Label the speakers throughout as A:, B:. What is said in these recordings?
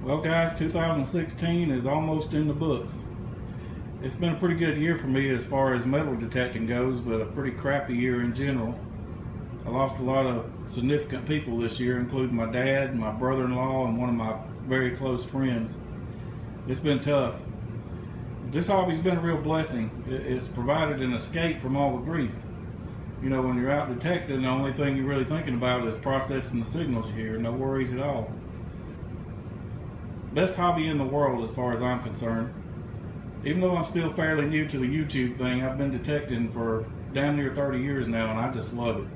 A: Well guys, 2016 is almost in the books. It's been a pretty good year for me as far as metal detecting goes, but a pretty crappy year in general. I lost a lot of significant people this year, including my dad, my brother-in-law, and one of my very close friends. It's been tough. This hobby's been a real blessing. It's provided an escape from all the grief. You know, when you're out detecting, the only thing you're really thinking about is processing the signals you hear. No worries at all. Best hobby in the world as far as I'm concerned. Even though I'm still fairly new to the YouTube thing, I've been detecting for damn near 30 years now, and I just love it.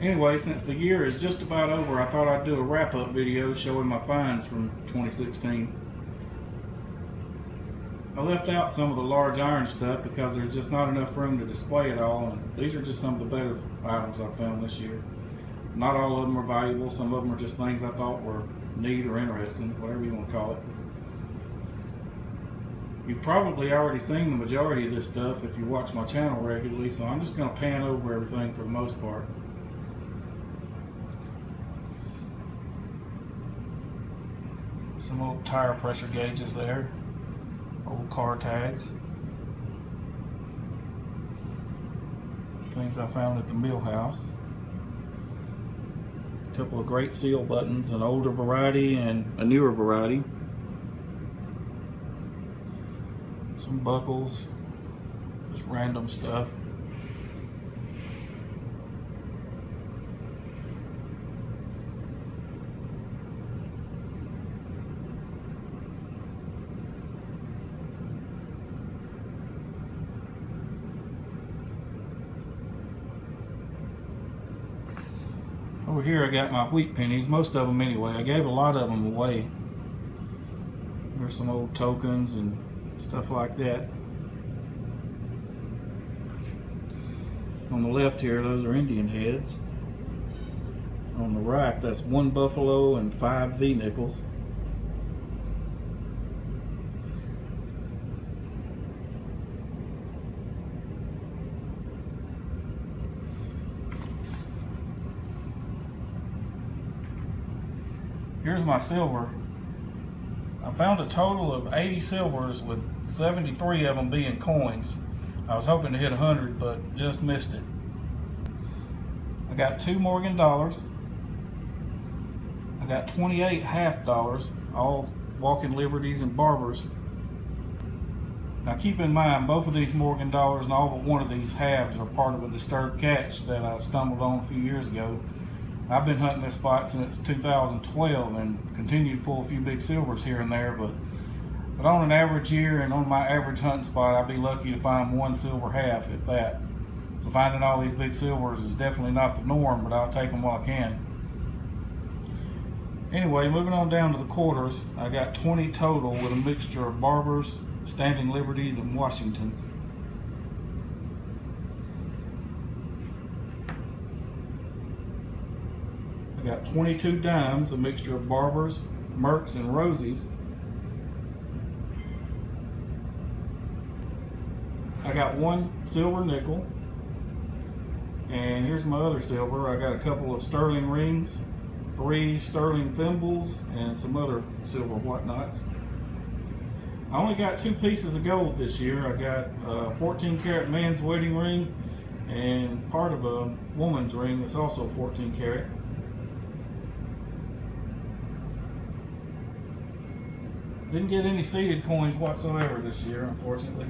A: Anyway, since the year is just about over, I thought I'd do a wrap-up video showing my finds from 2016. I left out some of the large iron stuff because there's just not enough room to display it all, and these are just some of the better items I've found this year. Not all of them are valuable. Some of them are just things I thought were neat or interesting, whatever you want to call it. You've probably already seen the majority of this stuff if you watch my channel regularly, so I'm just going to pan over everything for the most part. Some old tire pressure gauges there, old car tags, things I found at the mill house. A couple of great seal buttons, an older variety and a newer variety. Some buckles, just random stuff. Over here I got my wheat pennies, most of them anyway. I gave a lot of them away. There's some old tokens and stuff like that. On the left here, those are Indian heads. On the right, that's 1 buffalo and 5 V-nickels. Here's my silver. I found a total of 80 silvers with 73 of them being coins. I was hoping to hit 100, but just missed it. I got 2 Morgan dollars. I got 28 half dollars, all walking liberties and barbers. Now keep in mind, both of these Morgan dollars and all but one of these halves are part of a disturbed catch that I stumbled on a few years ago. I've been hunting this spot since 2012 and continue to pull a few big silvers here and there, but on an average year and on my average hunting spot, I'd be lucky to find 1 silver half, if that. So finding all these big silvers is definitely not the norm, but I'll take them while I can. Anyway, moving on down to the quarters, I got 20 total with a mixture of barbers, standing liberties, and Washingtons. I got 22 dimes, a mixture of barbers, mercs, and rosies. I got 1 silver nickel, and here's my other silver. I got a couple of sterling rings, 3 sterling thimbles, and some other silver whatnots. I only got 2 pieces of gold this year. I got a 14 karat man's wedding ring and part of a woman's ring that's also 14 karat. Didn't get any seeded coins whatsoever this year, unfortunately.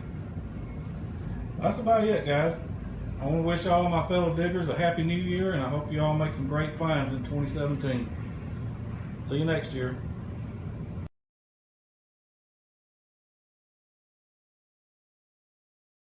A: That's about it, guys. I want to wish all of my fellow diggers a happy new year, and I hope you all make some great finds in 2017. See you next year.